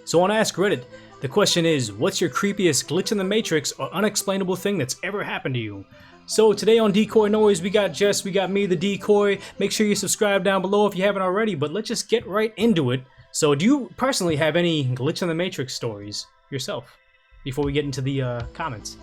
So on AskReddit, the question is, what's your creepiest glitch in the Matrix or unexplainable thing that's ever happened to you? So today on Decoy Noise, we got Jess, we got me, the Decoy. Make sure you subscribe down below if you haven't already, but let's just get right into it. So do you personally have any glitch in the Matrix stories yourself before we get into the comments?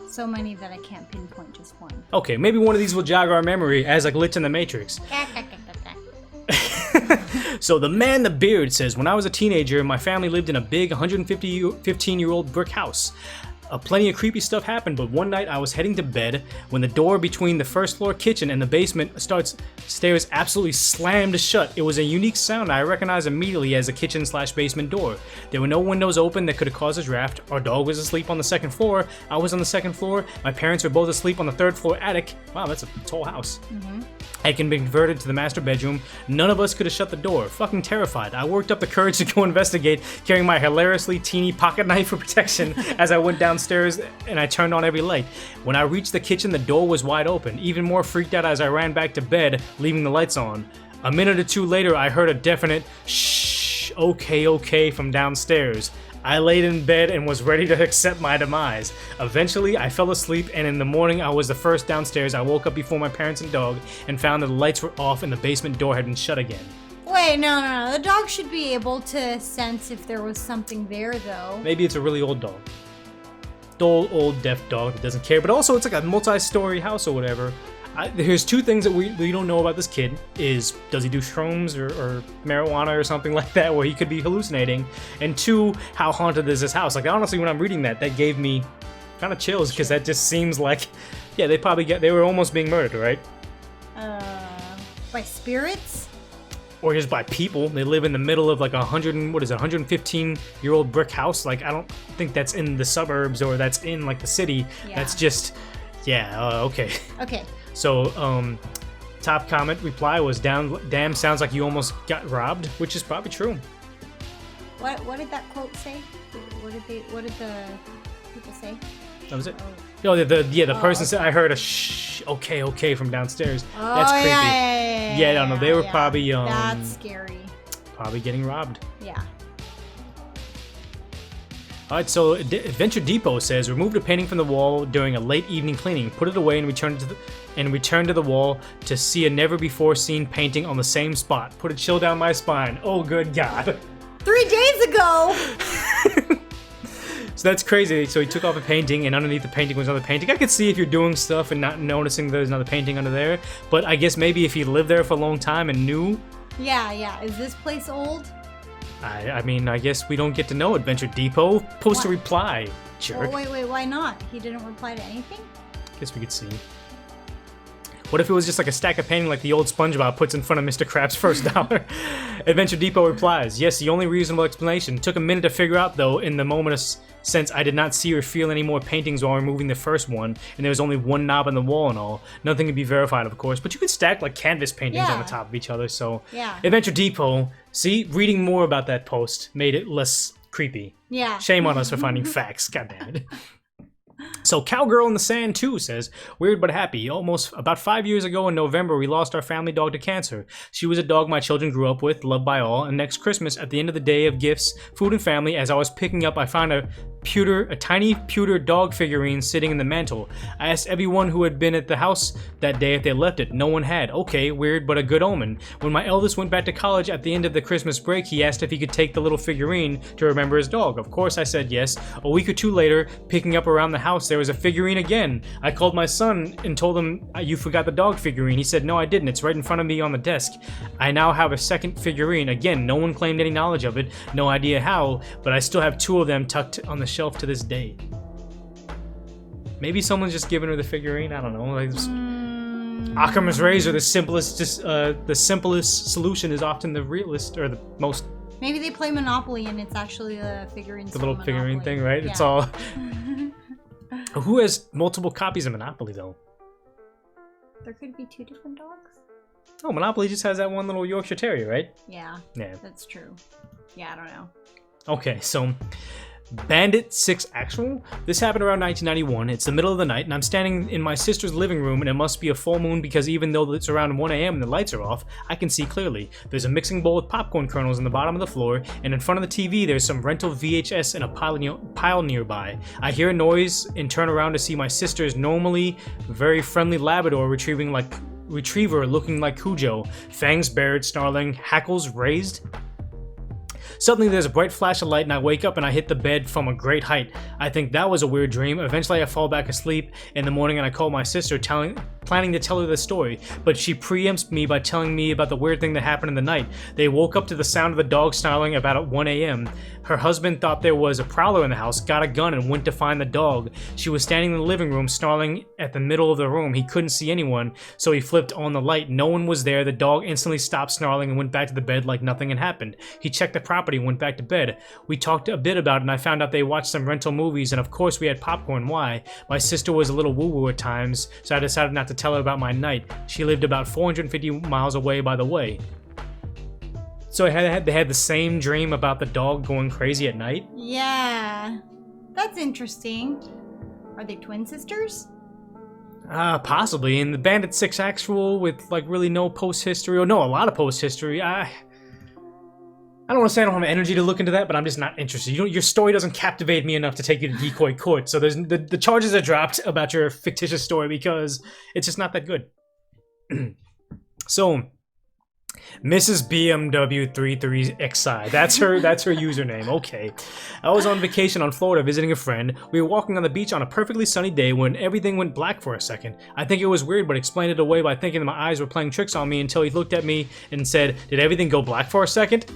So many that I can't pinpoint just one. Okay, maybe one of these will jog our memory as a glitch in the Matrix. So the man the beard says, when I was a teenager, my family lived in a big 115-year-old brick house. Plenty of creepy stuff happened, but one night I was heading to bed when the door between the first floor kitchen and the basement stairs absolutely slammed shut. It was a unique sound I recognized immediately as a kitchen/basement door. There were no windows open that could have caused a draft. Our dog was asleep on the second floor. I was on the second floor. My parents were both asleep on the third floor attic. Wow, that's a tall house. Had been converted to the master bedroom. None of us could have shut the door. Fucking terrified. I worked up the courage to go investigate, carrying my hilariously teeny pocket knife for protection as I went downstairs and I turned on every light. When I reached the kitchen, the door was wide open. Even more freaked out as I ran back to bed, leaving the lights on. A minute or two later, I heard a definite shh, okay from downstairs. I laid in bed and was ready to accept my demise. Eventually, I fell asleep, and in the morning, I was the first downstairs. I woke up before my parents and dog and found that the lights were off and the basement door had been shut again. Wait, no. The dog should be able to sense if there was something there, though. Maybe it's a really old dog. Old deaf dog that doesn't care, but also it's like a multi-story house or whatever. Here's two things that we don't know about this kid. Is does he do shrooms or marijuana or something like that where he could be hallucinating? And two, how haunted is this house? Like honestly, when I'm reading that gave me kind of chills because that just seems like, yeah, they were almost being murdered, right? By spirits? Or just by people. They live in the middle of like 115-year-old brick house. Like I don't think that's in the suburbs or that's in like the city. Yeah. That's just, okay. Okay. So, top comment reply was, damn, sounds like you almost got robbed, which is probably true. What did that quote say? What did the people say? That was it. Oh. No, the person said, I heard a shh, okay from downstairs. Oh, that's creepy. Yeah, no, they were probably that's scary. Probably getting robbed. Yeah. Alright, so Adventure Depot says, removed a painting from the wall during a late evening cleaning, put it away and returned to the wall to see a never before seen painting on the same spot. Put a chill down my spine. Oh good God. 3 days ago! So that's crazy. So he took off a painting and underneath the painting was another painting. I could see if you're doing stuff and not noticing there's another painting under there, but I guess maybe if he lived there for a long time and knew. Yeah. Is this place old? I mean, I guess we don't get to know Adventure Depot. Post a reply, jerk. Well, wait, why not? He didn't reply to anything? Guess we could see. What if it was just like a stack of painting like the old SpongeBob puts in front of Mr. Krabs' first dollar? Adventure Depot replies, yes, the only reasonable explanation. Took a minute to figure out, though, in the moment since I did not see or feel any more paintings while removing the first one, and there was only one knob on the wall and all. Nothing can be verified, of course, but you could stack like canvas paintings on the top of each other, so... Yeah. Adventure Depot, see, reading more about that post made it less creepy. Yeah. Shame on us for finding facts, goddammit. So Cowgirl in the Sand 2 says, weird but happy. Almost about 5 years ago in November, we lost our family dog to cancer. She was a dog my children grew up with, loved by all, and next Christmas, at the end of the day of gifts, food and family, as I was picking up, I found a tiny pewter dog figurine sitting in the mantle. I asked everyone who had been at the house that day if they left it. No one had. Okay, weird, but a good omen. When my eldest went back to college at the end of the Christmas break, he asked if he could take the little figurine to remember his dog. Of course, I said yes. A week or two later, picking up around the house, there was a figurine again. I called my son and told him, you forgot the dog figurine. He said, no, I didn't. It's right in front of me on the desk. I now have a second figurine. Again, no one claimed any knowledge of it. No idea how, but I still have 2 of them tucked on the shelf to this day. Maybe someone's just giving her the figurine. I don't know. Like, Occam's razor. The simplest solution is often the realest or the most. Maybe they play Monopoly and it's actually the figurine. The little figurine thing, right? Yeah. It's all. Who has multiple copies of Monopoly though? There could be 2 different dogs. Oh, Monopoly just has that one little Yorkshire Terrier, right? Yeah. Yeah. That's true. Yeah, I don't know. Okay, so Bandit 6 Actual? This happened around 1991. It's the middle of the night, and I'm standing in my sister's living room, and it must be a full moon because even though it's around 1 a.m. and the lights are off, I can see clearly. There's a mixing bowl with popcorn kernels on the bottom of the floor, and in front of the TV there's some rental VHS in a pile nearby. I hear a noise and turn around to see my sister's normally very friendly Labrador retriever looking like Cujo, fangs bared, snarling, hackles raised. Suddenly there's a bright flash of light and I wake up and I hit the bed from a great height. I think that was a weird dream. Eventually I fall back asleep in the morning and I call my sister planning to tell her the story, but she preempts me by telling me about the weird thing that happened in the night. They woke up to the sound of the dog snarling about at 1 a.m. Her husband thought there was a prowler in the house, got a gun and went to find the dog. She was standing in the living room snarling at the middle of the room. He couldn't see anyone, so he flipped on the light. No one was there. The dog instantly stopped snarling and went back to the bed like nothing had happened. He checked the property and went back to bed. We talked a bit about it and I found out they watched some rental movies and of course we had popcorn. Why? My sister was a little woo-woo at times, so I decided not to tell her about my night. She lived about 450 miles away, by the way. So they had the same dream about the dog going crazy at night? Yeah. That's interesting. Are they twin sisters? Possibly. And the Bandit 6 Actual with like really no post-history, or no, a lot of post-history. I don't want to say I don't have energy to look into that, but I'm just not interested. Your story doesn't captivate me enough to take you to decoy court. So there's the charges are dropped about your fictitious story because it's just not that good. So, Mrs. BMW33XI. That's her username. Okay. I was on vacation on Florida visiting a friend. We were walking on the beach on a perfectly sunny day when everything went black for a second. I think it was weird, but explained it away by thinking that my eyes were playing tricks on me until he looked at me and said, "Did everything go black for a second?"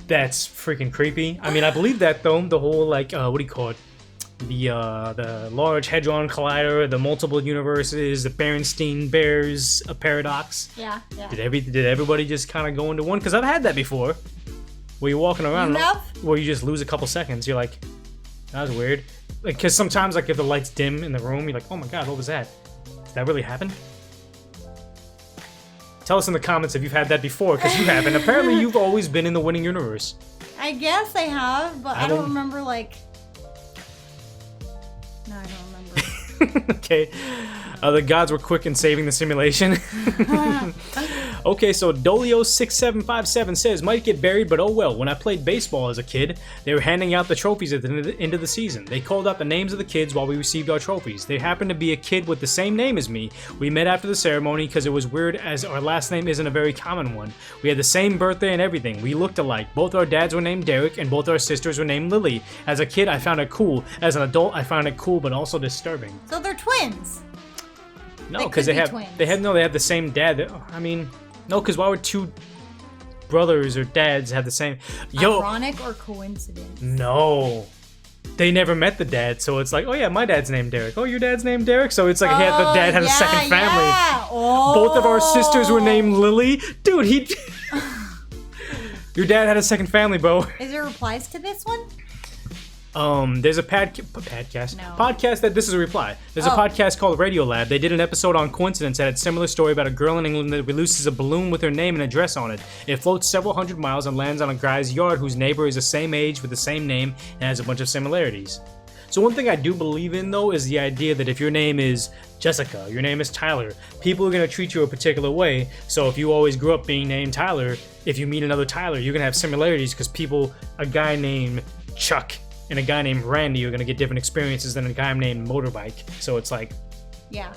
That's freaking creepy. I mean, I believe that though. The whole like, what do you call it? The Large Hadron Collider, the multiple universes, the Berenstein Bears paradox. Yeah. Did everybody just kind of go into one? Because I've had that before. Where you're walking around, where you just lose a couple seconds. You're like, that was weird. Like, because sometimes like if the lights dim in the room, you're like, oh my god, what was that? Did that really happen? Tell us in the comments if you've had that before, because you haven't. Apparently, you've always been in the winning universe. I guess I have, but I don't remember, like... No, I don't remember. Okay. The gods were quick in saving the simulation. Okay, so Dolio6757 says, might get buried, but oh well. When I played baseball as a kid, they were handing out the trophies at the end of the season. They called out the names of the kids while we received our trophies. There happened to be a kid with the same name as me. We met after the ceremony because it was weird as our last name isn't a very common one. We had the same birthday and everything. We looked alike. Both our dads were named Derek and both our sisters were named Lily. As a kid, I found it cool. As an adult, I found it cool but also disturbing. So they're twins. No, because they have the same dad. I mean, no, because why would two brothers or dads have the same? Ironic or coincidence? No, they never met the dad, so it's like, oh yeah, my dad's named Derek. Oh, your dad's named Derek, so it's like the dad had a second family. Yeah. Oh. Both of our sisters were named Lily. Dude, your dad had a second family, bro. Is there replies to this one? There's a podcast that this is a reply. There's a podcast called Radiolab. They did an episode on coincidence that had a similar story about a girl in England that releases a balloon with her name and address on it. It floats several hundred miles and lands on a guy's yard whose neighbor is the same age with the same name and has a bunch of similarities. So one thing I do believe in though is the idea that if your name is Jessica, your name is Tyler, people are going to treat you a particular way. So if you always grew up being named Tyler, if you meet another Tyler, you're going to have similarities because a guy named Chuck and a guy named Randy are going to get different experiences than a guy named Motorbike. So it's like... Yeah,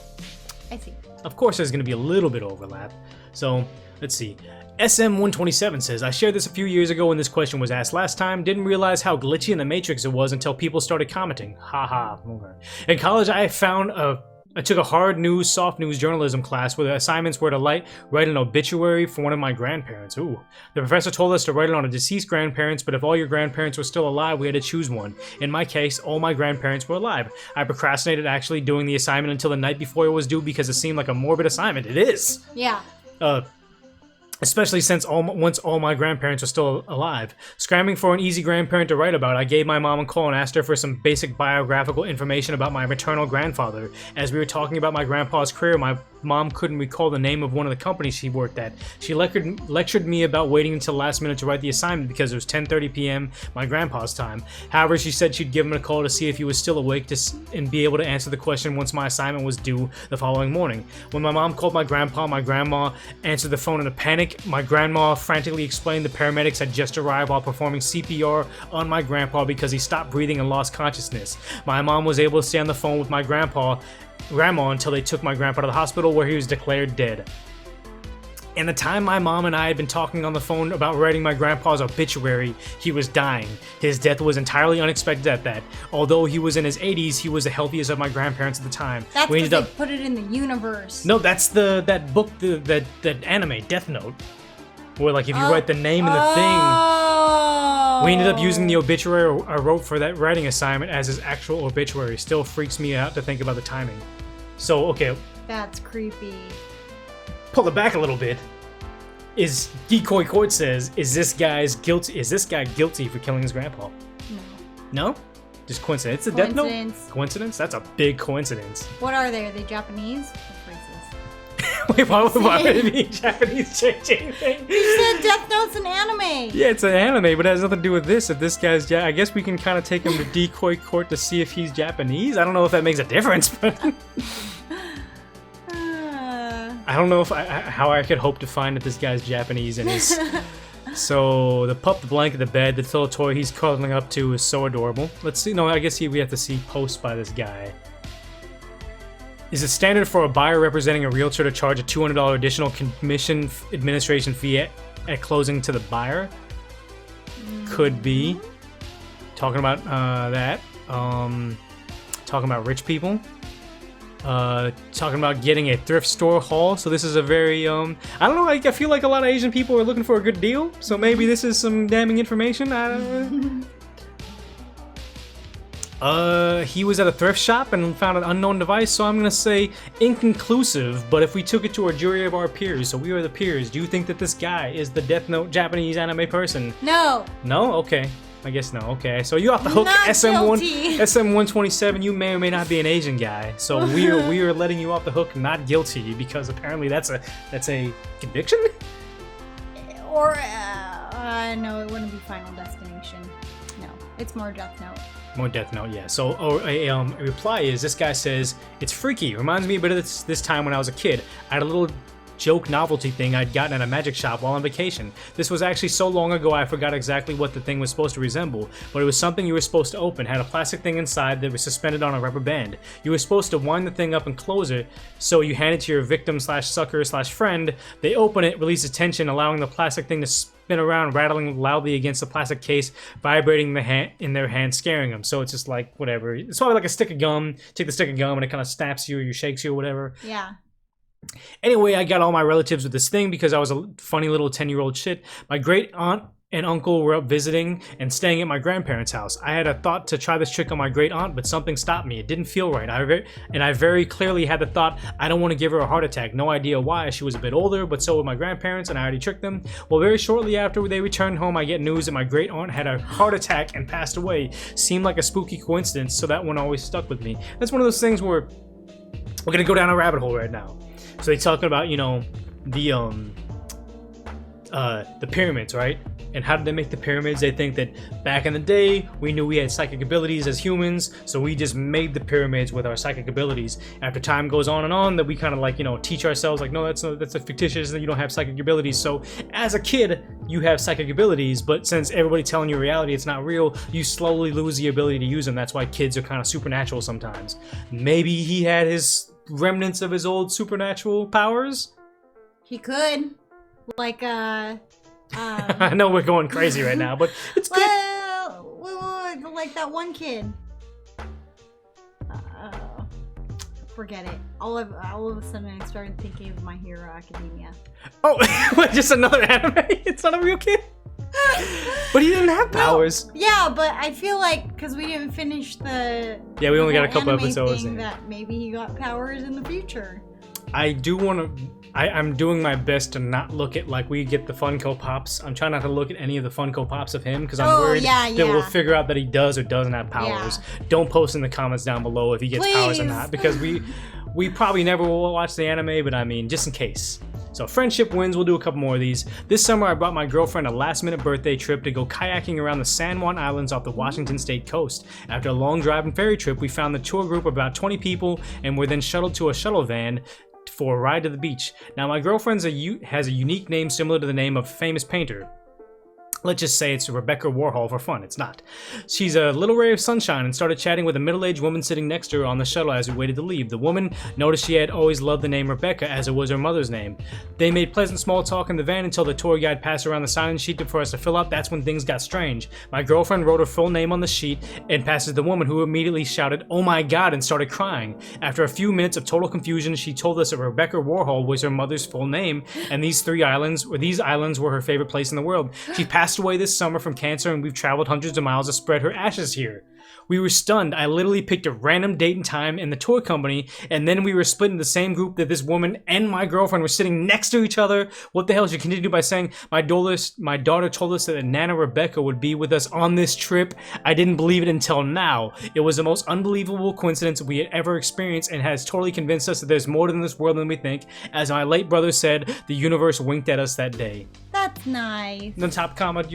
I see. Of course there's going to be a little bit of overlap. So, let's see. SM127 says, I shared this a few years ago when this question was asked last time. Didn't realize how glitchy in the Matrix it was until people started commenting. Haha. Okay. In college, I took a hard news, soft news journalism class where the assignments were to write an obituary for one of my grandparents. Ooh. The professor told us to write it on a deceased grandparents, but if all your grandparents were still alive, we had to choose one. In my case, all my grandparents were alive. I procrastinated actually doing the assignment until the night before it was due because it seemed like a morbid assignment. It is! Yeah. Especially since once all my grandparents are still alive. Scrambling for an easy grandparent to write about, I gave my mom a call and asked her for some basic biographical information about my maternal grandfather. As we were talking about my grandpa's career, my mom couldn't recall the name of one of the companies she worked at. She lectured me about waiting until last minute to write the assignment because it was 10:30 p.m. my grandpa's time. However, she said she'd give him a call to see if he was still awake and be able to answer the question once my assignment was due the following morning. When my mom called my grandma answered the phone in a panic. My grandma frantically explained the paramedics had just arrived while performing CPR on my grandpa because he stopped breathing and lost consciousness. My mom was able to stay on the phone with my grandma until they took my grandpa to the hospital where he was declared dead. In the time my mom and I had been talking on the phone about writing my grandpa's obituary, he was dying. His death was entirely unexpected at that. Although he was in his 80s, he was the healthiest of my grandparents at the time. That's because they put it in the universe. No, that's that book, that anime, Death Note. Where like if you write the name and the thing. We ended up using the obituary I wrote for that writing assignment as his actual obituary. Still freaks me out to think about the timing. So, okay. That's creepy. Pull it back a little bit. Is Decoy Court says, is this guy guilty for killing his grandpa? No? Just coincidence. It's a Death Note? Coincidence? That's a big coincidence. What are they? Are they Japanese? That's racist. Wait, why would it be Japanese changing thing? You said Death Note's an anime. Yeah, it's an anime, but it has nothing to do with this. If this guy's I guess we can kind of take him to Decoy Court to see if he's Japanese. I don't know if that makes a difference, but I don't know if how I could hope to find that this guy's Japanese and his. So the pup, the blanket, the bed, the little toy he's cuddling up to is so adorable. Let's see. No, I guess we have to see posts by this guy. Is it standard for a buyer representing a realtor to charge a $200 additional commission administration fee at closing to the buyer? Could be. Talking about that. Talking about rich people. Talking about getting a thrift store haul. So this is a very I don't know, I feel like a lot of Asian people are looking for a good deal, so maybe this is some damning information. I don't know. He was at a thrift shop and found an unknown device, so I'm gonna say inconclusive, but if we took it to a jury of our peers, so we are the peers, do you think that this guy is the Death Note Japanese anime person? No. No? Okay. I guess no. Okay, so you off the hook, SM127. You may or may not be an Asian guy, so we are letting you off the hook, not guilty, because apparently that's a conviction. Or no, it wouldn't be Final Destination. No, it's more Death Note. More Death Note, yeah. So a reply is this guy says it's freaky. Reminds me a bit of this time when I was a kid. I had a little joke novelty thing I'd gotten at a magic shop while on vacation. This was actually so long ago I forgot exactly what the thing was supposed to resemble, but it was something you were supposed to open. It had a plastic thing inside that was suspended on a rubber band. You were supposed to wind the thing up and close it, so you hand it to your victim slash sucker slash friend. They open it, release tension, allowing the plastic thing to spin around, rattling loudly against the plastic case, vibrating in their hand, scaring them. So it's just like whatever. It's probably like a stick of gum. Take the stick of gum and it kind of snaps you or shakes you or whatever. Yeah. Anyway, I got all my relatives with this thing because I was a funny little 10-year-old shit. My great aunt and uncle were up visiting and staying at my grandparents' house. I had a thought to try this trick on my great aunt, but something stopped me. It didn't feel right. I very clearly had the thought, I don't want to give her a heart attack. No idea why. She was a bit older, but so were my grandparents, and I already tricked them. Well, very shortly after they returned home, I get news that my great aunt had a heart attack and passed away. Seemed like a spooky coincidence, so that one always stuck with me. That's one of those things where we're gonna go down a rabbit hole right now. So they talking about, you know, the pyramids, right? And how did they make the pyramids? They think that back in the day, we knew we had psychic abilities as humans, so we just made the pyramids with our psychic abilities. After time goes on and on, that we kind of like, you know, teach ourselves like, no, that's a fictitious, and you don't have psychic abilities. So as a kid, you have psychic abilities, but since everybody's telling you reality, it's not real, you slowly lose the ability to use them. That's why kids are kind of supernatural sometimes. Maybe he had his remnants of his old supernatural powers? He could. Like, I know we're going crazy right now, but it's good. Well, like that one kid. Forget it. All of a sudden, I started thinking of My Hero Academia. Oh, just another anime? It's not a real kid? But he didn't have powers. No, yeah, but I feel like because we didn't finish the we only got a couple episodes in that maybe he got powers in the future. I do want to. I'm doing my best to not look at like we get the Funko Pops. I'm trying not to look at any of the Funko Pops of him because I'm worried that we'll figure out that he does or doesn't have powers. Yeah. Don't post in the comments down below if he gets powers or not, because We probably never will watch the anime, but I mean, just in case. So friendship wins, we'll do a couple more of these. This summer I brought my girlfriend a last minute birthday trip to go kayaking around the San Juan Islands off the Washington State coast. After a long drive and ferry trip, we found the tour group of about 20 people and were then shuttled to a shuttle van for a ride to the beach. Now my girlfriend has a unique name similar to the name of a famous painter. Let's just say it's Rebecca Warhol for fun. It's not. She's a little ray of sunshine and started chatting with a middle-aged woman sitting next to her on the shuttle as we waited to leave. The woman noticed she had always loved the name Rebecca as it was her mother's name. They made pleasant small talk in the van until the tour guide passed around the sign-in sheet for us to fill out. That's when things got strange. My girlfriend wrote her full name on the sheet and passes the woman, who immediately shouted, "Oh my God," and started crying. After a few minutes of total confusion, she told us that Rebecca Warhol was her mother's full name and these islands were her favorite place in the world. She passed away this summer from cancer, and we've traveled hundreds of miles to spread her ashes here. We were stunned. I literally picked a random date and time in the tour company, and then we were split in the same group that this woman and my girlfriend were sitting next to each other. What the hell? She continued by saying, my daughter told us that Nana Rebecca would be with us on this trip. I didn't believe it until now. It was the most unbelievable coincidence we had ever experienced and has totally convinced us that there's more to this world than we think. As my late brother said, the universe winked at us that day. That's nice. The top comment,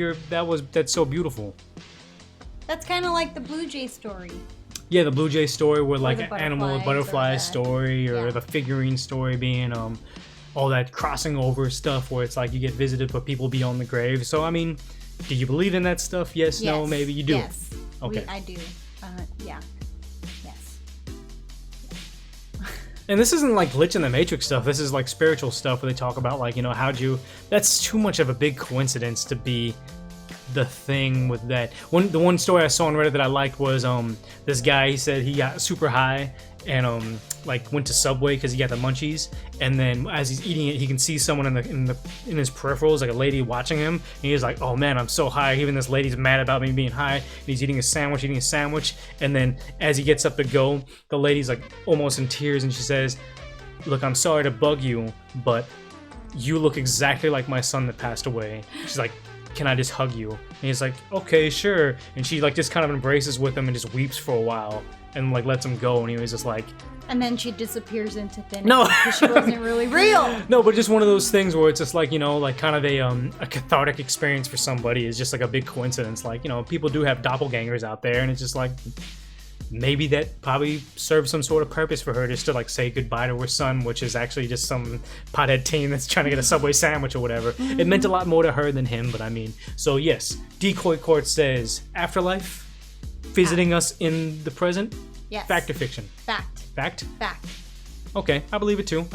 that's so beautiful. That's kind of like the Blue Jay story. Yeah, the Blue Jay story, where like an animal, butterflies butterfly or story, or the figurine story being all that crossing over stuff where it's like you get visited but people beyond the grave. So I mean, do you believe in that stuff? Yes, no, maybe you do. Yes. Okay. I do. Yeah. Yes. And this isn't like glitch in the Matrix stuff. This is like spiritual stuff where they talk about like, that's too much of a big coincidence to be the thing with that. The one story I saw on Reddit that I liked was this guy, he said he got super high and like went to Subway because he got the munchies, and then as he's eating it, he can see someone in his peripherals, like a lady watching him, and he's like, oh man, I'm so high, even this lady's mad about me being high. And he's eating a sandwich, and then as he gets up to go, the lady's like almost in tears, and she says, look, I'm sorry to bug you, but you look exactly like my son that passed away. She's like, can I just hug you? And he's like, okay, sure. And she like just kind of embraces with him and just weeps for a while and like lets him go, and he was just like, and then she disappears into thin air. No, because she wasn't really real. No, but just one of those things where it's just like, like kind of a cathartic experience for somebody is just like a big coincidence. Like, people do have doppelgangers out there, and it's just like, maybe that probably serves some sort of purpose for her, just to like say goodbye to her son, which is actually just some pothead teen that's trying to get a Subway sandwich or whatever. It meant a lot more to her than him, but I mean, so yes, Decoy Court says afterlife, visiting us in the present. Yes. Fact or fiction? Fact. Fact? Fact. Okay, I believe it too.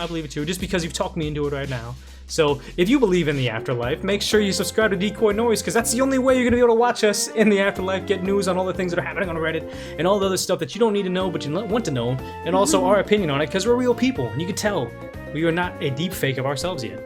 Just because you've talked me into it right now. So, if you believe in the afterlife, make sure you subscribe to Decoy Noise, because that's the only way you're going to be able to watch us in the afterlife, get news on all the things that are happening on Reddit, and all the other stuff that you don't need to know, but you want to know, and also our opinion on it, because we're real people, and you can tell we are not a deep fake of ourselves yet.